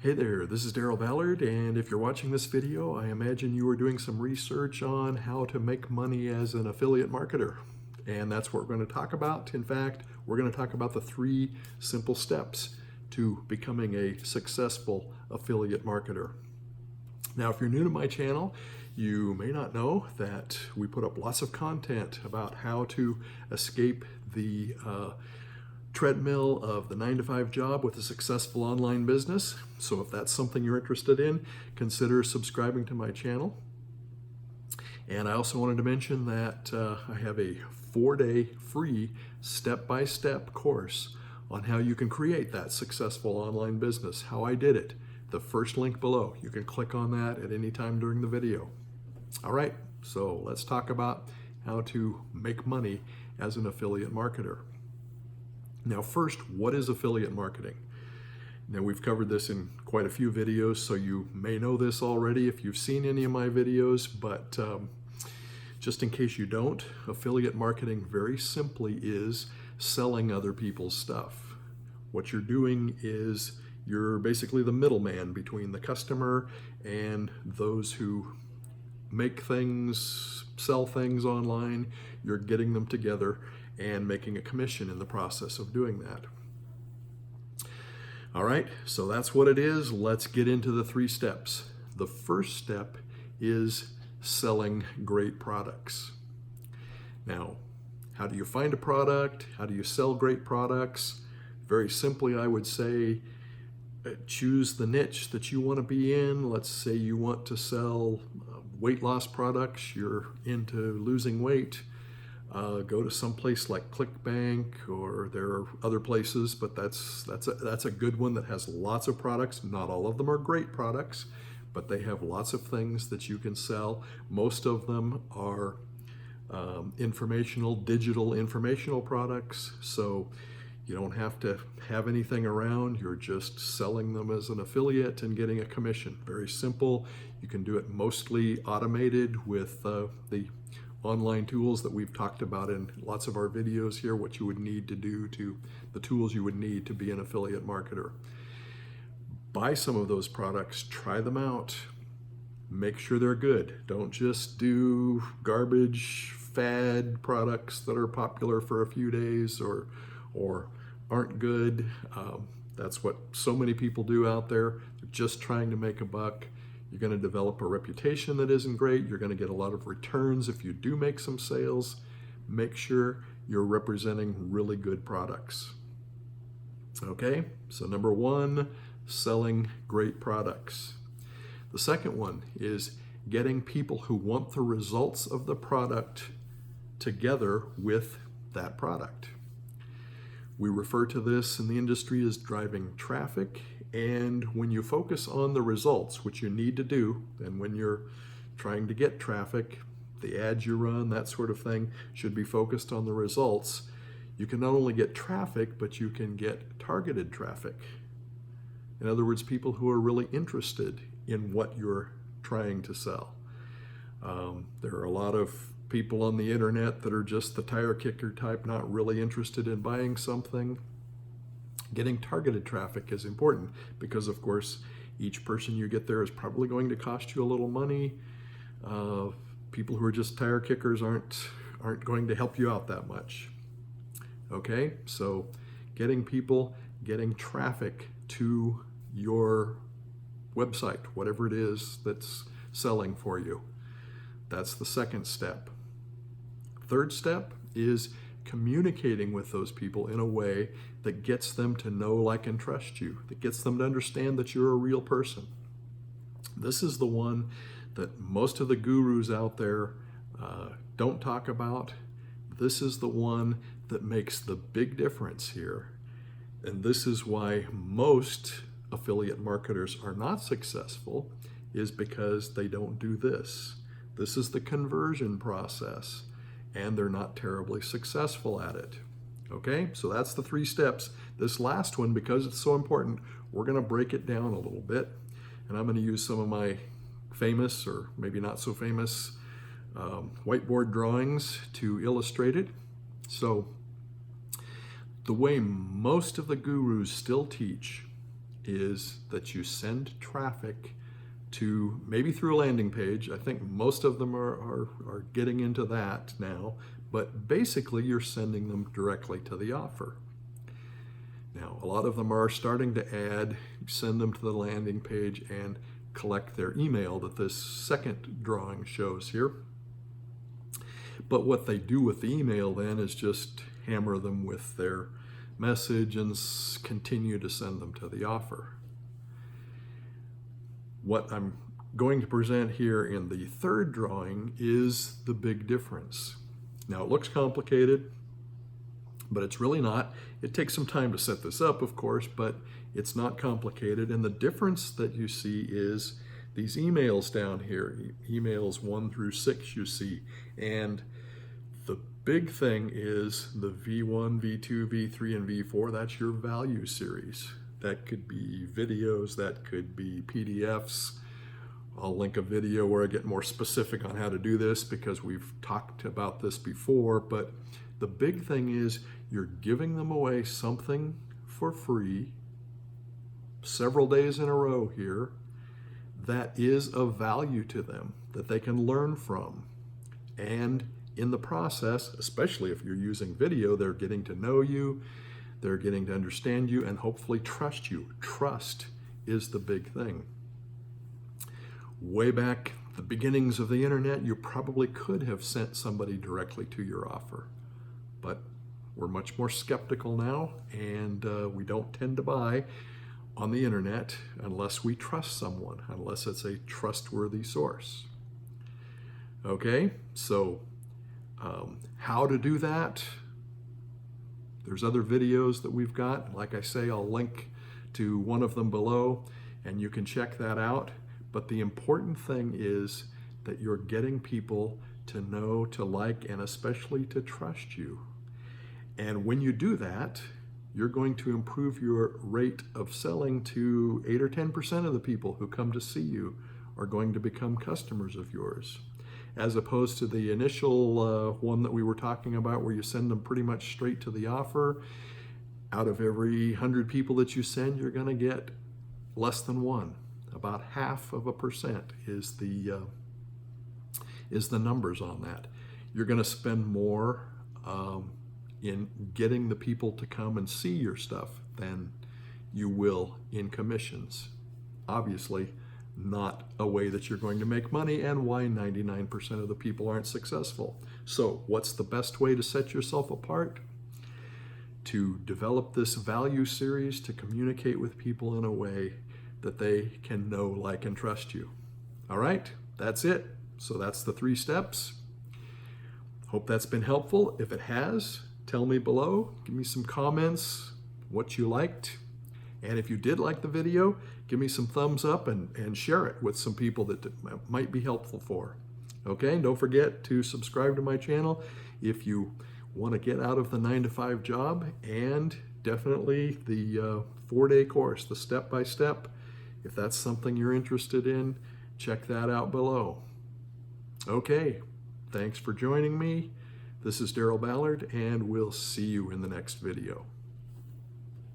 Hey there, this is Daryl Ballard, and if you're watching this video, I imagine you are doing some research on how to make money as an affiliate marketer. And that's what we're going to talk about. In fact, we're going to talk about the 3 simple steps to becoming a successful affiliate marketer. Now, if you're new to my channel, you may not know that we put up lots of content about how to escape the treadmill of the 9-to-5 job with a successful online business. So if that's something you're interested in, consider subscribing to my channel. And I also wanted to mention that I have a 4-day free step-by-step course on how you can create that successful online business, how I did it. The first link below. You can click on that at any time during the video. All right, so let's talk about how to make money as an affiliate marketer. Now first, what is affiliate marketing? Now we've covered this in quite a few videos, so you may know this already if you've seen any of my videos, but just in case you don't, affiliate marketing very simply is selling other people's stuff. What you're doing is you're basically the middleman between the customer and those who make things, sell things online. You're getting them together and making a commission in the process of doing that. All right, so that's what it is. Let's get into the 3 steps. The first step is selling great products. Now, how do you find a product? How do you sell great products? Very simply, I would say, choose the niche that you want to be in. Let's say you want to sell weight loss products. You're into losing weight. Go to some place like ClickBank, or there are other places, but that's a good one that has lots of products. Not all of them are great products, but they have lots of things that you can sell. Most of them are digital informational products, so you don't have to have anything around. You're just selling them as an affiliate and getting a commission. Very simple. You can do it mostly automated with the online tools that we've talked about in lots of our videos here, what you would need to do, the tools you would need to be an affiliate marketer. Buy some of those products, try them out, make sure they're good. Don't just do garbage fad products that are popular for a few days or aren't good. That's what so many people do out there. They're just trying to make a buck. You're going to develop a reputation that isn't great. You're going to get a lot of returns if you do make some sales. Make sure you're representing really good products. Okay, so number 1, selling great products. The second one is getting people who want the results of the product together with that product. We refer to this in the industry as driving traffic. And when you focus on the results, which you need to do, and when you're trying to get traffic, the ads you run, that sort of thing, should be focused on the results. You can not only get traffic, but you can get targeted traffic. In other words, people who are really interested in what you're trying to sell. There are a lot of people on the internet that are just the tire kicker type, not really interested in buying something. Getting targeted traffic is important because, of course, each person you get there is probably going to cost you a little money. People who are just tire kickers aren't going to help you out that much. Okay, so getting traffic to your website, whatever it is that's selling for you. That's the second step. Third step is communicating with those people in a way that gets them to know, like, and trust you, that gets them to understand that you're a real person. This is the one that most of the gurus out there don't talk about. This is the one that makes the big difference here. And this is why most affiliate marketers are not successful, is because they don't do this. This is the conversion process, and they're not terribly successful at it. Okay, so that's the 3 steps. This last one, because it's so important, we're going to break it down a little bit, and I'm going to use some of my famous, or maybe not so famous, whiteboard drawings to illustrate it. So the way most of the gurus still teach is that you send traffic to, maybe through a landing page. I think most of them are getting into that now, but basically you're sending them directly to the offer. Now, a lot of them are starting to send them to the landing page and collect their email that this second drawing shows here. But what they do with the email then is just hammer them with their message and continue to send them to the offer. What I'm going to present here in the third drawing is the big difference. Now, it looks complicated, but it's really not. It takes some time to set this up, of course, but it's not complicated. And the difference that you see is these emails down here, emails 1 through 6 you see. And the big thing is the V1, V2, V3, and V4, that's your value series. That could be videos, that could be PDFs. I'll link a video where I get more specific on how to do this because we've talked about this before, but the big thing is you're giving them away something for free several days in a row here that is of value to them, that they can learn from. And in the process, especially if you're using video, they're getting to know you, they're getting to understand you, and hopefully trust you. Trust is the big thing. Way back the beginnings of the internet, you probably could have sent somebody directly to your offer, but we're much more skeptical now, and we don't tend to buy on the internet unless we trust someone, unless it's a trustworthy source. Okay, so how to do that? There's other videos that we've got. Like I say, I'll link to one of them below, and you can check that out. But the important thing is that you're getting people to know, to like, and especially to trust you. And when you do that, you're going to improve your rate of selling to 8 or 10% of the people who come to see you are going to become customers of yours. As opposed to the initial one that we were talking about where you send them pretty much straight to the offer. Out of every 100 people that you send, you're going to get less than 1. About 0.5% is the numbers on that. You're going to spend more in getting the people to come and see your stuff than you will in commissions. Obviously, not a way that you're going to make money, and why 99% of the people aren't successful. So what's the best way to set yourself apart? To develop this value series, to communicate with people in a way that they can know, like, and trust you. All right, that's it. So that's the 3 steps. Hope that's been helpful. If it has, tell me below. Give me some comments, what you liked. And if you did like the video, give me some thumbs up and share it with some people that might be helpful for. Okay, and don't forget to subscribe to my channel if you want to get out of the 9-to-5 job, and definitely the 4-day course, the step-by-step. If that's something you're interested in, check that out below. Okay, thanks for joining me. This is Daryl Ballard, and we'll see you in the next video.